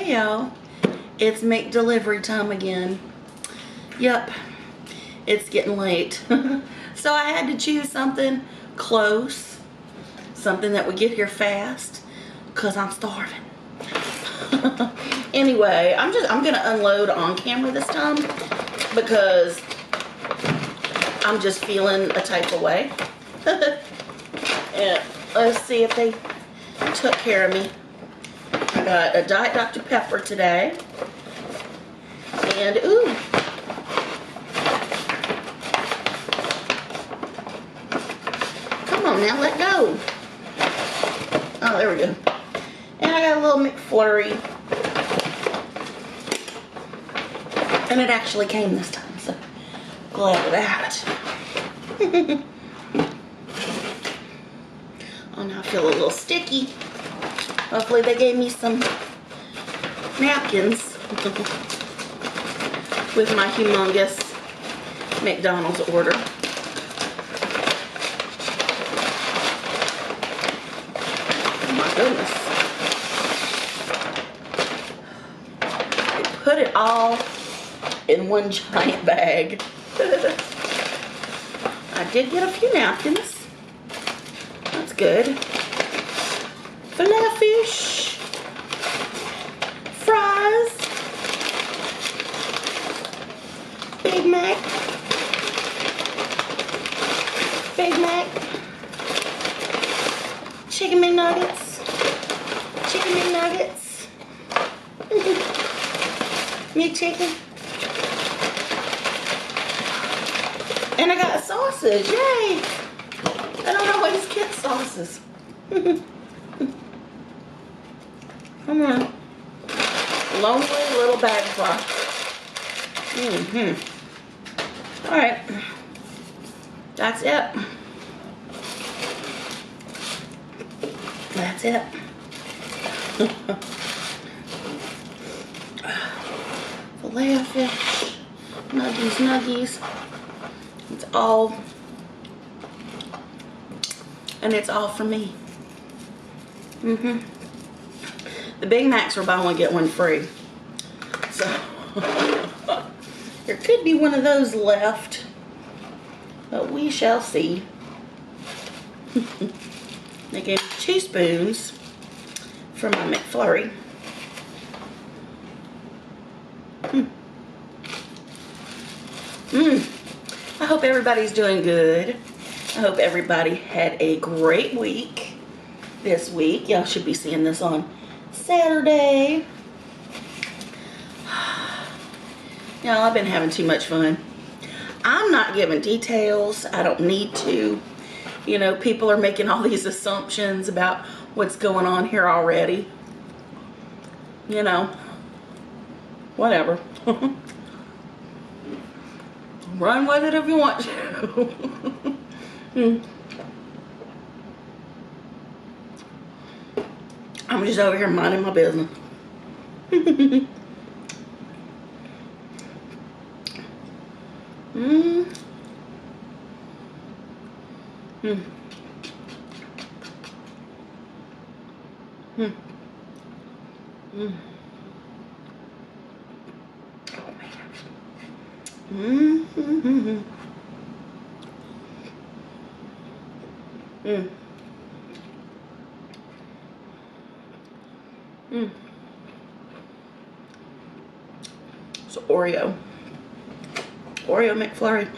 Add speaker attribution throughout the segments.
Speaker 1: Hey y'all, it's McDelivery time again. Yep, it's getting late. So I had to choose something close, something that would get here fast, cause I'm starving. Anyway, I'm gonna unload on camera this time because I'm just feeling a type of way. And let's see if they took care of me. I got a Diet Dr. Pepper today. And ooh. Come on now, let go. Oh, there we go. And I got a little McFlurry. And it actually came this time, so glad of that. Oh, now I feel a little sticky. Hopefully they gave me some napkins with my humongous McDonald's order. Oh my goodness. They put it all in one giant bag. I did get a few napkins. That's good. Filet fish, fries, Big Mac, chicken McNuggets, McChicken, and I got sausage, yay! I don't always get sauces. Come on. Lonely little bag fly. Alright. That's it. That's it. Filet of fish. Nuggies. It's all. And it's all for me. The Big Macs were buy one get one free. So there could be one of those left, but we shall see. They gave me 2 spoons for my McFlurry. I hope everybody's doing good. I hope everybody had a great week this week. Y'all should be seeing this on Saturday. Y'all, I've been having too much fun. I'm not giving details. I don't need to. You know, people are making all these assumptions about what's going on here already. You know, whatever. Run with it if you want to. I'm just over here minding my business. So Oreo McFlurry.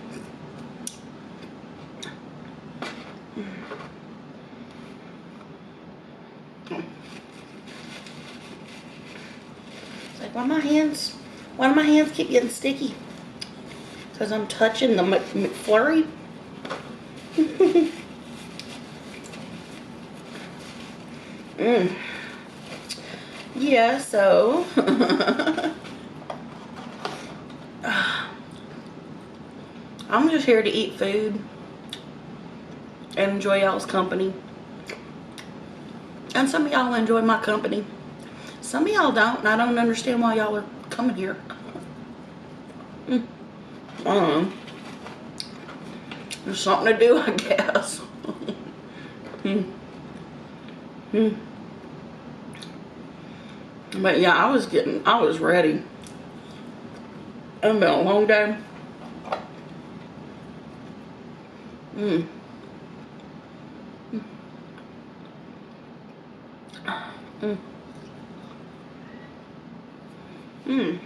Speaker 1: It's like, why do my hands keep getting sticky? Because I'm touching the McFlurry. Yeah, so I'm just here to eat food and enjoy y'all's company. And some of y'all enjoy my company. Some of y'all don't, and I don't understand why y'all are coming here. There's something to do, I guess. But yeah, I was ready. It's been a long day. Mm. Mm. Mm.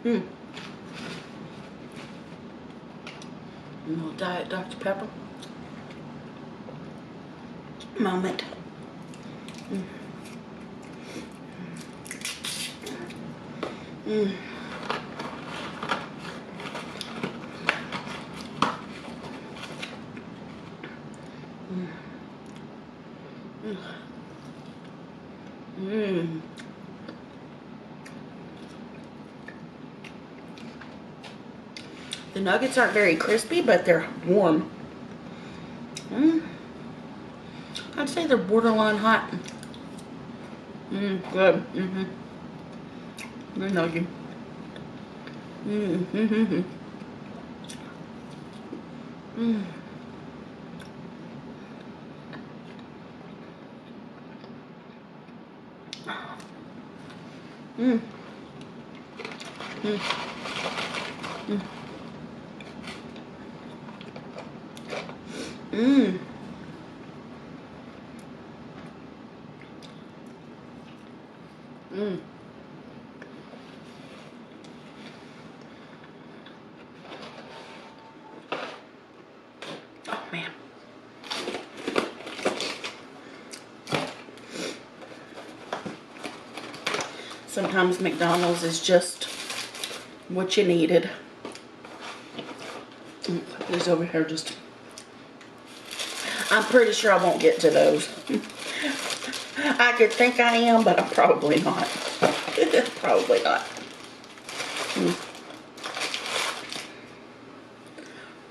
Speaker 1: Mm. A little Diet Dr. Pepper. Moment. Mm. Mm. Mm. The nuggets aren't very crispy, but they're warm. Mm. I'd say they're borderline hot. Good. Good nugget. Mm. Mm. Mm. Mm. Mm. Oh man. Sometimes McDonald's is just what you needed. These over here just... I'm pretty sure I won't get to those. I could think I am, but I'm probably not. Probably not. Mm.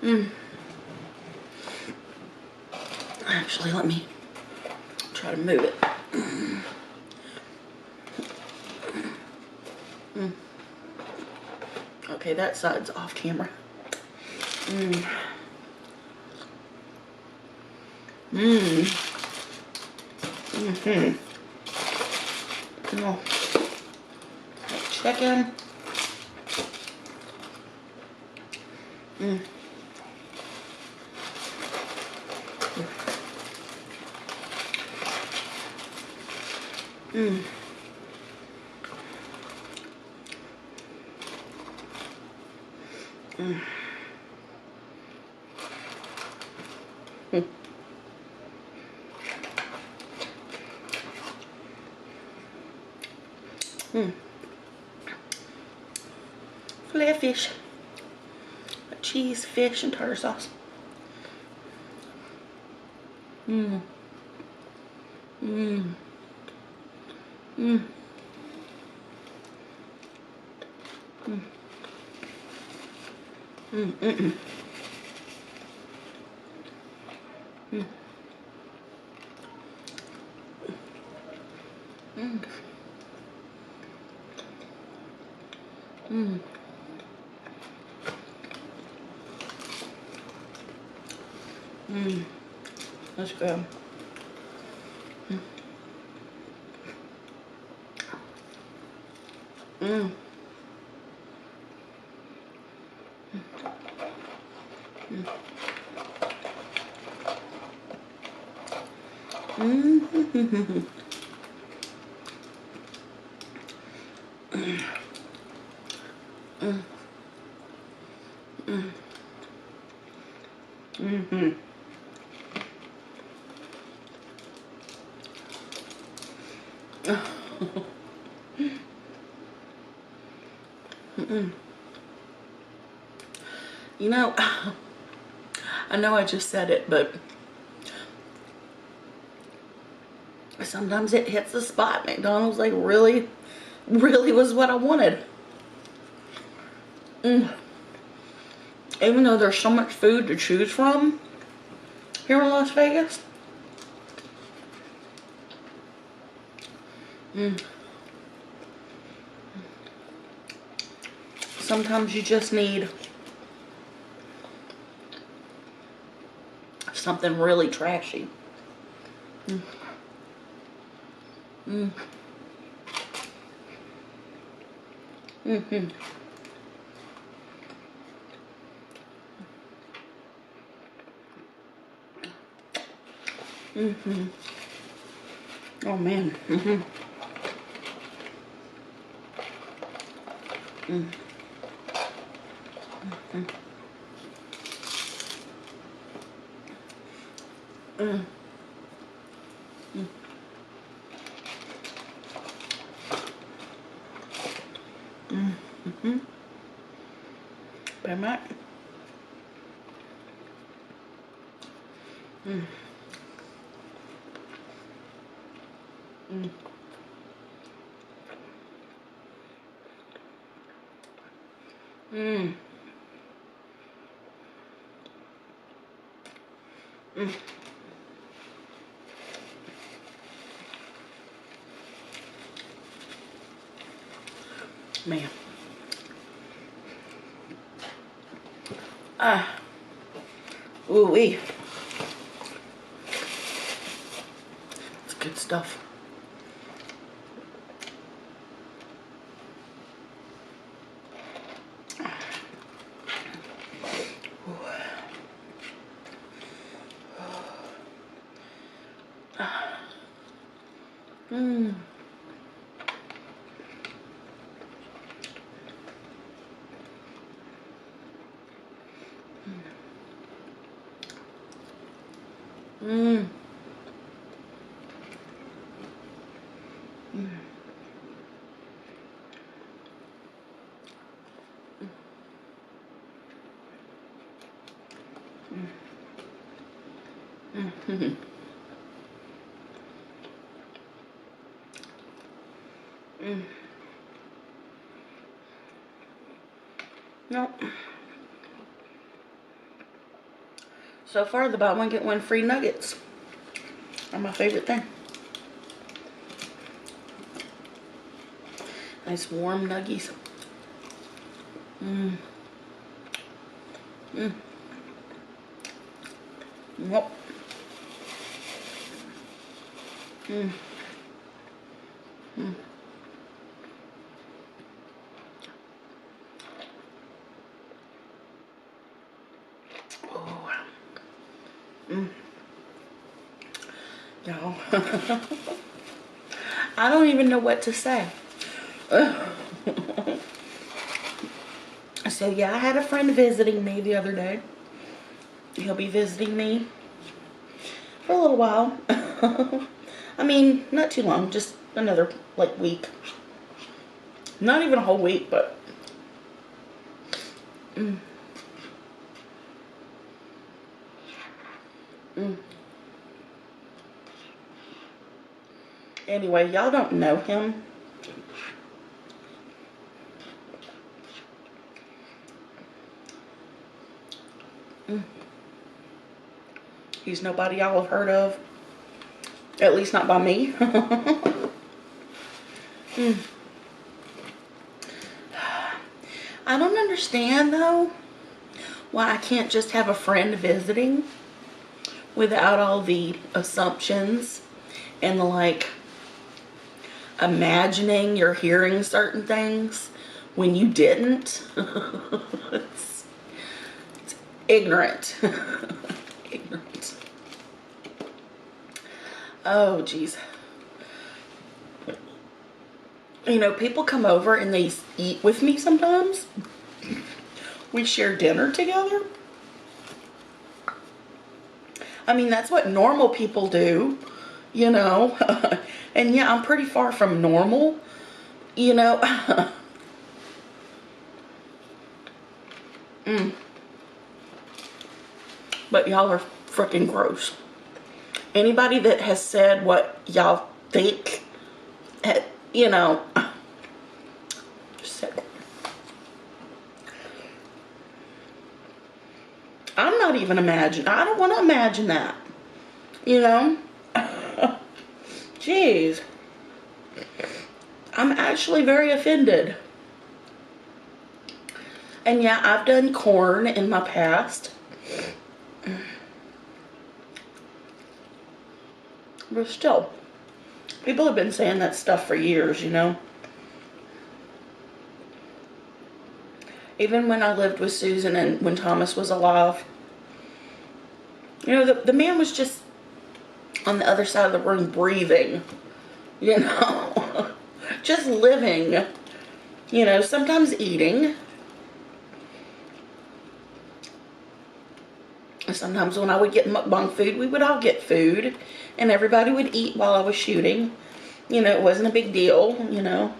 Speaker 1: Mm. Actually, let me try to move it. Mm. Okay, that side's off camera. Mm. Mm. Mm-hmm. Oh. Chicken. Mm. Mm. Mm. Mm. Mm. Filet fish. Cheese, fish, and tartar sauce. Mm. Mm. Mm. Mm. Mm. Mm. Mm. Mm. Mm. Mm. That's good. Mm. Mm. Mm. Mm. You know, I know I just said it, but sometimes it hits the spot. McDonald's like really was what I wanted. Mm. Even though there's so much food to choose from here in Las Vegas. Mm. Sometimes you just need something really trashy. Mm. Mm. Mm-hmm. Mm-hmm. Oh man. Mm-hmm. Mm. Mm. Mm. Mm. Mm. Mm-hmm. Very much. Mm. Mm. Mm. Mm. Man. Ah. Ooh wee. It's good stuff. Mm. Mm. Mm. Mm. Mm. Nope. So far, the buy one get one free nuggets are my favorite thing. Nice warm nuggies. Mm. Mm. Nope. Mm. Mm. Oh. Mm. Y'all. I don't even know what to say. So yeah, I had a friend visiting me the other day. He'll be visiting me for a little while. I mean, not too long, just another like week. Not even a whole week, but mm. Mm. Anyway, y'all don't know him. Mm. He's nobody y'all have heard of. At least not by me. Mm. I don't understand though why I can't just have a friend visiting without all the assumptions and the like imagining you're hearing certain things when you didn't. it's, it's ignorant. Ignorant. Oh geez. You know, people come over and they eat with me sometimes. We share dinner together. I mean, that's what normal people do, you know. And yeah, I'm pretty far from normal, you know. Mm. But y'all are freaking gross. Anybody that has said what y'all think, you know, just said it. I'm not even imagining. I don't want to imagine that, you know. Jeez. I'm actually very offended. And yeah, I've done corn in my past. But still, people have been saying that stuff for years, you know. Even when I lived with Susan and when Thomas was alive, you know, the man was just on the other side of the room breathing, you know, just living, you know, sometimes eating. Sometimes when I would get mukbang food, we would all get food and everybody would eat while I was shooting. You know, it wasn't a big deal, you know.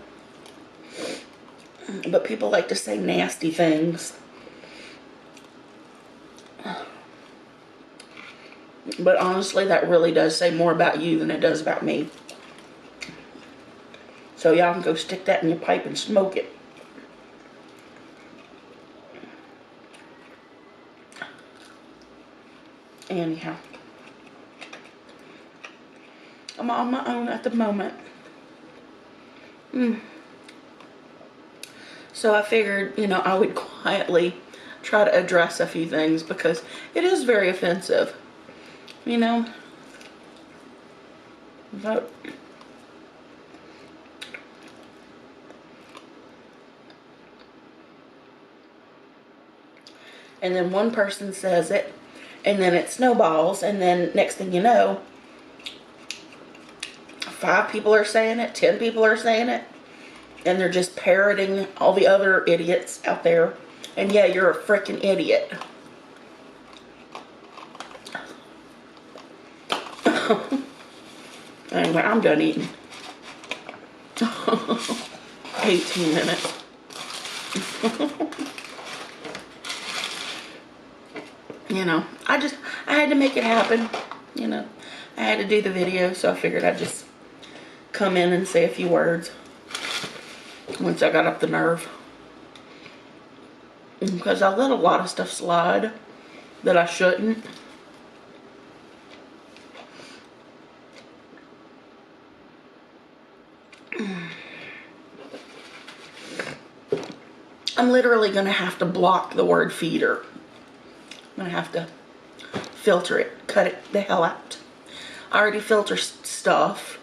Speaker 1: But people like to say nasty things. But honestly, that really does say more about you than it does about me. So y'all can go stick that in your pipe and smoke it. Anyhow, I'm on my own at the moment. So I figured, you know, I would quietly try to address a few things because it is very offensive, you know. But and then one person says it, and then it snowballs, and then next thing you know, 5 people are saying it, 10 people are saying it, and they're just parroting all the other idiots out there. And yeah, you're a freaking idiot. Anyway, I'm done eating. 18 minutes. You know, I had to make it happen. You know, I had to do the video, so I figured I'd just come in and say a few words once I got up the nerve. Because I let a lot of stuff slide that I shouldn't. I'm literally going to have to block the word feeder. I'm going to have to filter it, cut it the hell out. I already filter stuff,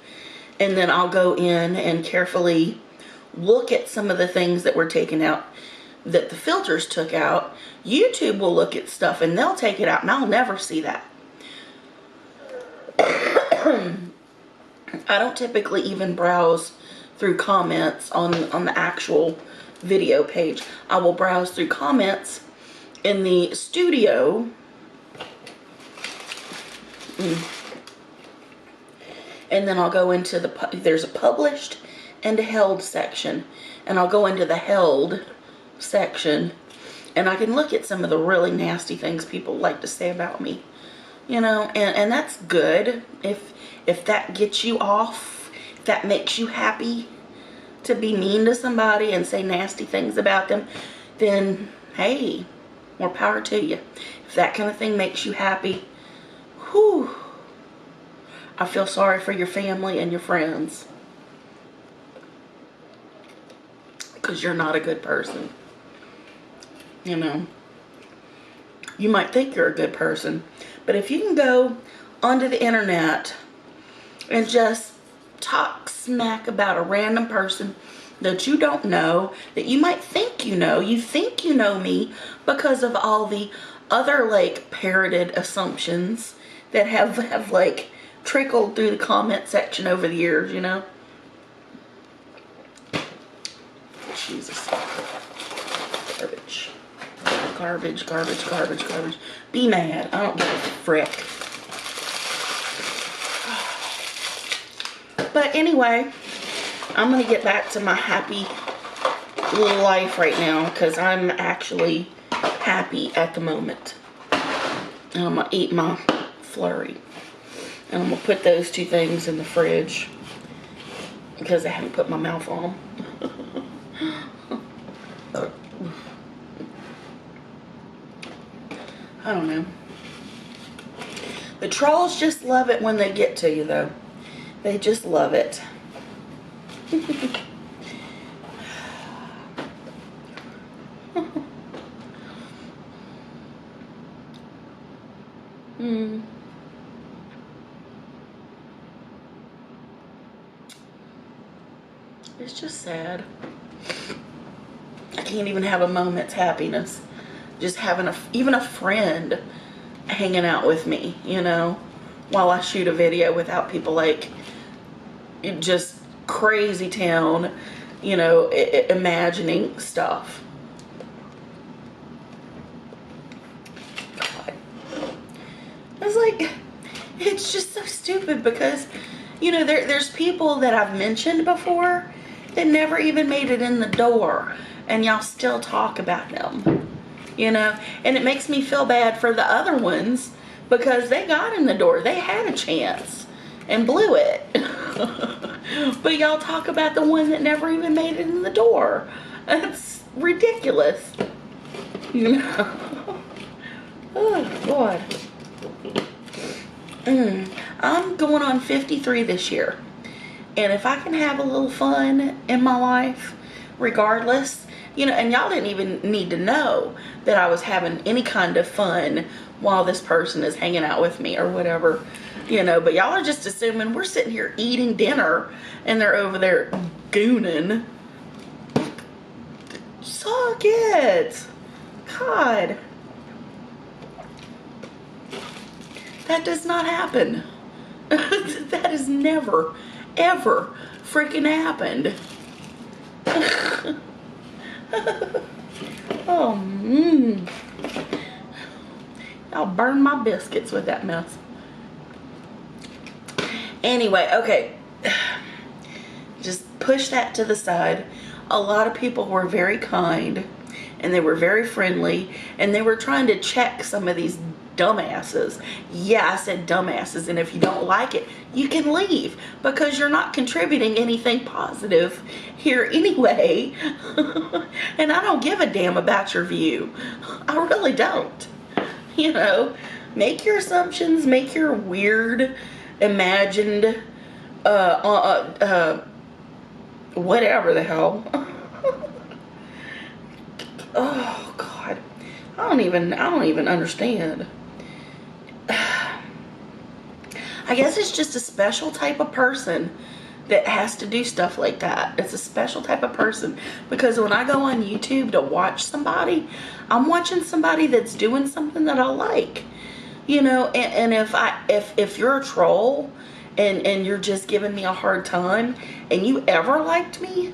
Speaker 1: and then I'll go in and carefully look at some of the things that were taken out that the filters took out. YouTube will look at stuff and they'll take it out, and I'll never see that. I don't typically even browse through comments on the actual video page. I will browse through comments in the studio. And then I'll go into there's a published and a held section, and I'll go into the held section and I can look at some of the really nasty things people like to say about me, you know, and that's good. If that gets you off, if that makes you happy to be mean to somebody and say nasty things about them, then hey, more power to you. If that kind of thing makes you happy, whew, I feel sorry for your family and your friends, because you're not a good person. You know, you might think you're a good person, but if you can go onto the internet and just talk smack about a random person that you don't know, that you might think you think you know me because of all the other like parroted assumptions that have like trickled through the comment section over the years, you know. Jesus. Garbage. Garbage, garbage, garbage, garbage. Be mad. I don't give a frick. But anyway, I'm going to get back to my happy life right now, because I'm actually happy at the moment. And I'm going to eat my flurry. And I'm going to put those 2 things in the fridge because I haven't put my mouth on them. I don't know. The trolls just love it when they get to you, though. They just love it. It's just sad. I can't even have a moment's happiness. Just having even a friend hanging out with me, you know, while I shoot a video without people like just crazy town, you know, imagining stuff. God. It's like, it's just so stupid because, you know, there's people that I've mentioned before that never even made it in the door, and y'all still talk about them, you know, and it makes me feel bad for the other ones because they got in the door. They had a chance and blew it. But y'all talk about the one that never even made it in the door. That's ridiculous. You know? Oh, God. I'm going on 53 this year. And if I can have a little fun in my life, regardless, you know, and y'all didn't even need to know that I was having any kind of fun while this person is hanging out with me or whatever, you know, but y'all are just assuming we're sitting here eating dinner and they're over there gooning. Suck it. God. That does not happen. That has never, ever freaking happened. Oh, I'll burn my biscuits with that mess. Anyway, okay. Just push that to the side. A lot of people were very kind and they were very friendly and they were trying to check some of these dumbasses. Yeah, I said dumbasses, and if you don't like it, you can leave because you're not contributing anything positive here anyway. And I don't give a damn about your view. I really don't. You know, make your assumptions, make your weird, imagined, whatever the hell. Oh God, I don't even understand. I guess it's just a special type of person that has to do stuff like that. It's a special type of person because when I go on YouTube to watch somebody, I'm watching somebody that's doing something that I like, you know. And if you're a troll and you're just giving me a hard time and you ever liked me,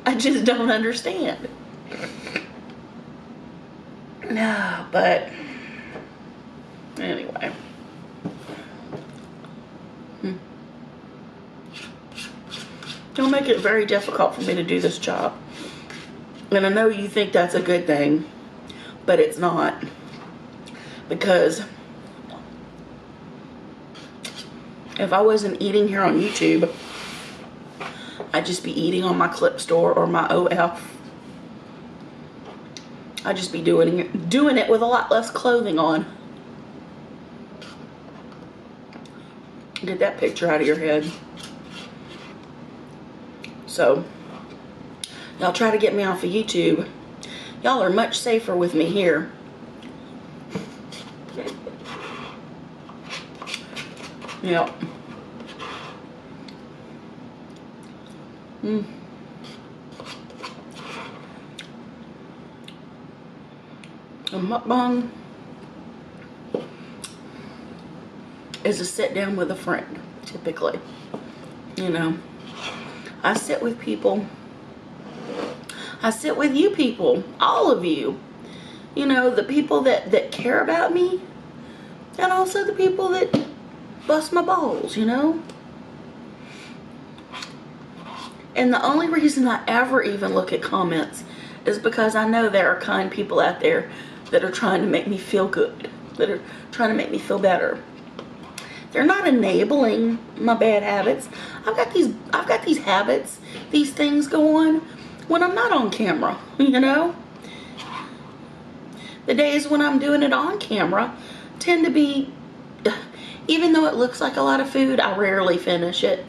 Speaker 1: I just don't understand. No, but anyway. Don't make it very difficult for me to do this job. And I know you think that's a good thing, but it's not. Because if I wasn't eating here on YouTube, I'd just be eating on my Clip Store or my OF. I'd just be doing it with a lot less clothing on. Get that picture out of your head. So, y'all try to get me off of YouTube. Y'all are much safer with me here. Yep. A mukbang is a sit down with a friend, typically. You know, I sit with people. I sit with you people, all of you. You know, the people that care about me, and also the people that bust my balls, you know. And the only reason I ever even look at comments is because I know there are kind people out there that are trying to make me feel good, that are trying to make me feel better. They're not enabling my bad habits. I've got these habits, these things go on when I'm not on camera, you know. The days when I'm doing it on camera tend to be, even though it looks like a lot of food, I rarely finish it.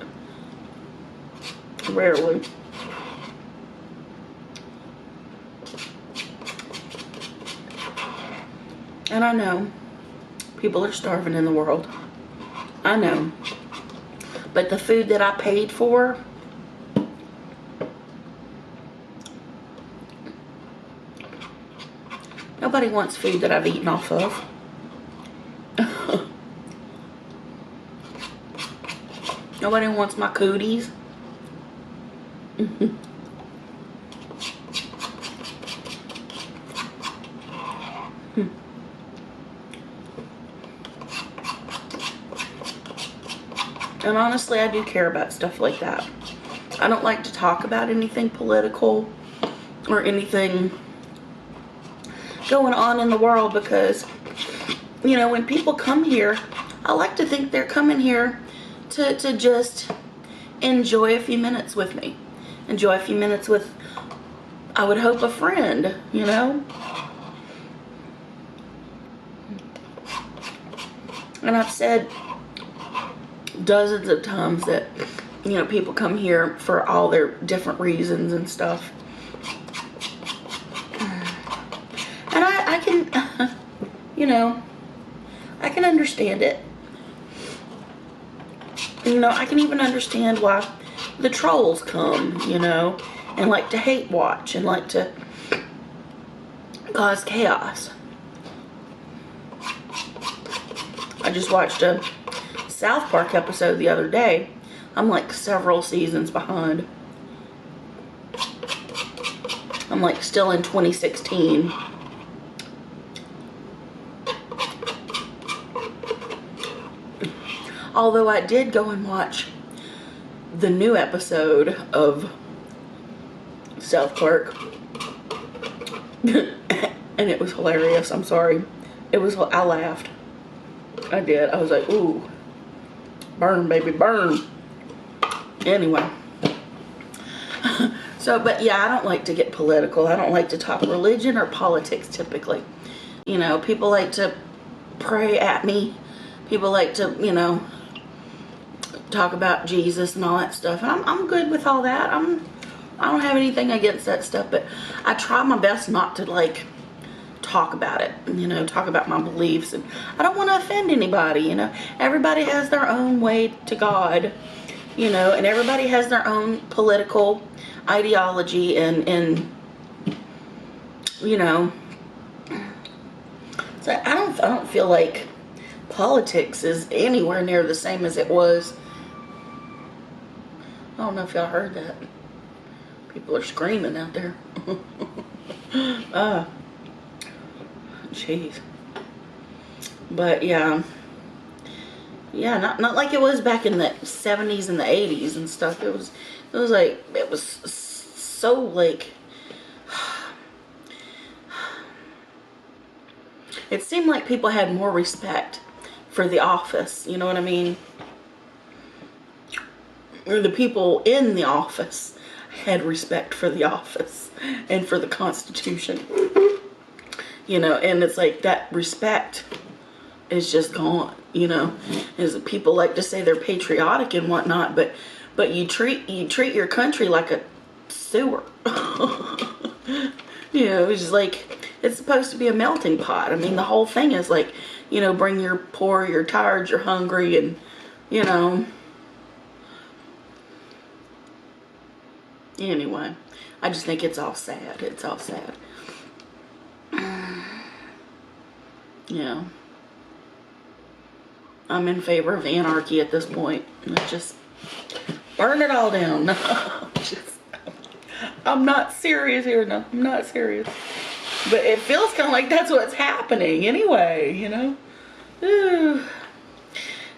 Speaker 1: Rarely. And I know people are starving in the world. I know. But the food that I paid for, nobody wants food that I've eaten off of. Nobody wants my cooties. And honestly, I do care about stuff like that. I don't like to talk about anything political or anything going on in the world because, you know, when people come here, I like to think they're coming here to just enjoy a few minutes with me. Enjoy a few minutes with, I would hope, a friend, you know? And I've said dozens of times that, you know, people come here for all their different reasons and stuff. And I can, you know, I can understand it. You know, I can even understand why the trolls come, you know, and like to hate watch and like to cause chaos. I just watched a South Park episode the other day. I'm like several seasons behind. I'm like still in 2016. Although I did go and watch the new episode of South Park. And it was hilarious. I'm sorry. I laughed. I did. I was like, ooh. Burn, baby, burn. Anyway. So, but yeah, I don't like to get political. I don't like to talk religion or politics typically. You know, people like to pray at me. People like to, you know, talk about Jesus and all that stuff. And I'm good with all that. I don't have anything against that stuff, but I try my best not to like talk about it, you know, talk about my beliefs, and I don't want to offend anybody, you know. Everybody has their own way to God, you know, and everybody has their own political ideology and you know, so I don't feel like politics is anywhere near the same as it was. I don't know if y'all heard that. People are screaming out there. Jeez. But yeah, not like it was back in the 70s and the 80s and stuff. It was so like, it seemed like people had more respect for the office, you know what I mean? Or the people in the office had respect for the office and for the Constitution. You know, and it's like that respect is just gone, you know. Is people like to say they're patriotic and whatnot, but you treat your country like a sewer. You know, it's just like, it's supposed to be a melting pot. I mean, the whole thing is like, you know, bring your poor, you're tired, you're hungry, and, you know. Anyway, I just think it's all sad. It's all sad. Yeah. I'm in favor of anarchy at this point. Let's just burn it all down. No, I'm not serious here. No, I'm not serious. But it feels kind of like that's what's happening anyway, you know?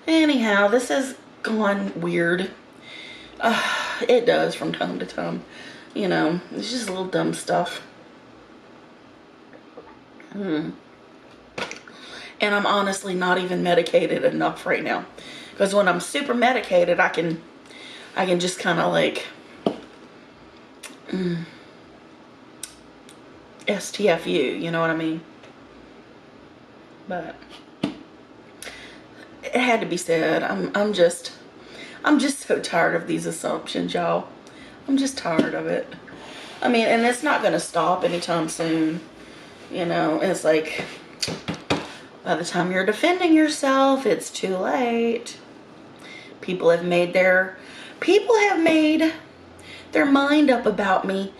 Speaker 1: Anyhow, this has gone weird. It does from time to time. You know, it's just little dumb stuff. And I'm honestly not even medicated enough right now. Because when I'm super medicated, I can just kind of like STFU, you know what I mean? But it had to be said. I'm just so tired of these assumptions, y'all. I'm just tired of it. I mean, and it's not gonna stop anytime soon. You know, it's like, by the time you're defending yourself, it's too late. People have made their mind up about me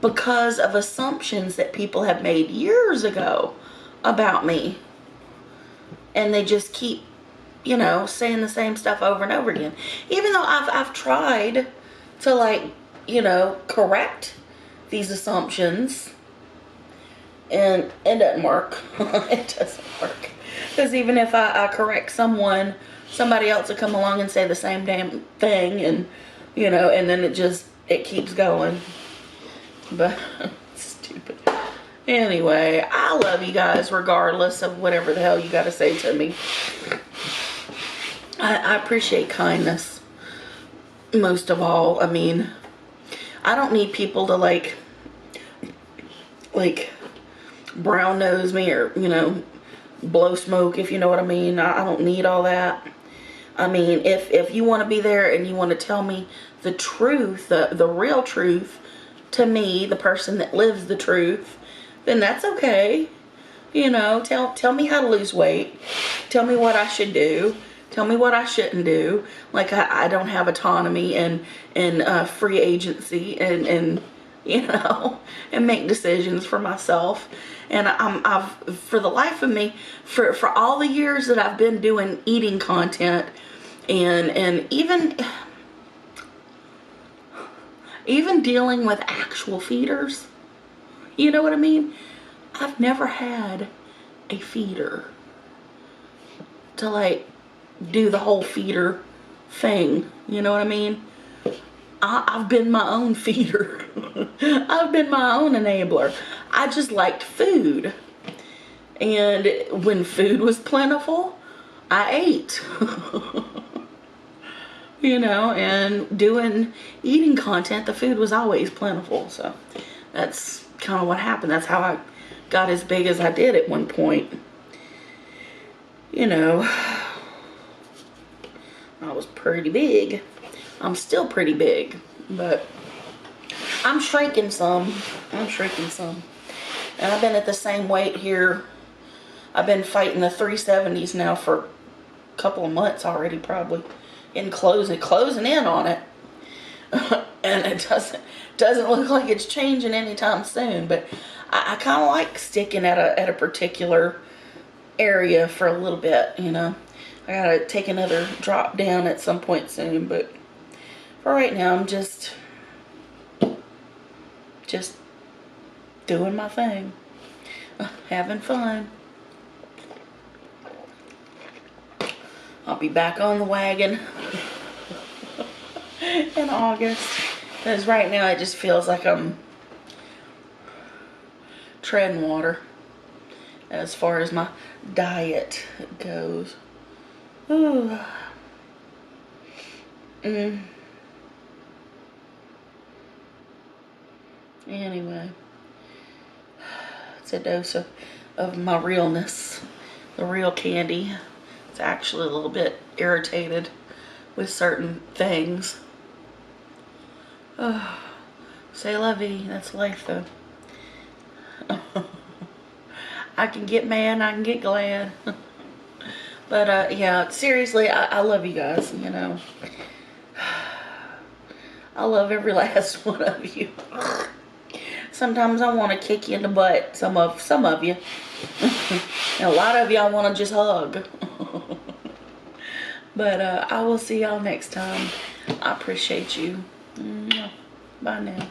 Speaker 1: because of assumptions that people have made years ago about me. And they just keep, you know, saying the same stuff over and over again. Even though I've tried to, like, you know, correct these assumptions, and it doesn't work. It doesn't work. Because even if I correct someone, somebody else will come along and say the same damn thing, and, you know, and then it keeps going. But, stupid. Anyway, I love you guys regardless of whatever the hell you got to say to me. I appreciate kindness most of all. I mean, I don't need people to like brown nose me or, you know, blow smoke, if you know what I mean. I don't need all that. I mean, if you want to be there and you want to tell me the truth, the real truth to me, the person that lives the truth, then that's okay. You know, tell me how to lose weight. Tell me what I should do. Tell me what I shouldn't do. Like, I don't have autonomy and free agency and you know, and make decisions for myself. And I've for the life of me, for all the years that I've been doing eating content, and even dealing with actual feeders, you know what I mean? I've never had a feeder to like do the whole feeder thing, you know what I mean? I've been my own feeder. I've been my own enabler. I just liked food. And when food was plentiful, I ate. You know, and doing eating content, the food was always plentiful. So that's kind of what happened. That's how I got as big as I did at one point. You know, I was pretty big. I'm still pretty big, but I'm shrinking some. I'm shrinking some. And I've been at the same weight here. I've been fighting the 370s now for a couple of months already, probably. And closing in on it. And it doesn't look like it's changing anytime soon. But I kind of like sticking at a particular area for a little bit, you know. I gotta take another drop down at some point soon, but for right now, I'm just doing my thing, having fun. I'll be back on the wagon in August, because right now it just feels like I'm treading water as far as my diet goes. Ooh. Anyway, it's a dose of my realness, the real candy. It's actually a little bit irritated with certain things. Oh, c'est la vie. That's life, though. I can get mad, I can get glad. But yeah, seriously, I love you guys, you know. I love every last one of you. Sometimes I want to kick you in the butt, some of you. And a lot of y'all want to just hug. But I will see y'all next time. I appreciate you. Bye now.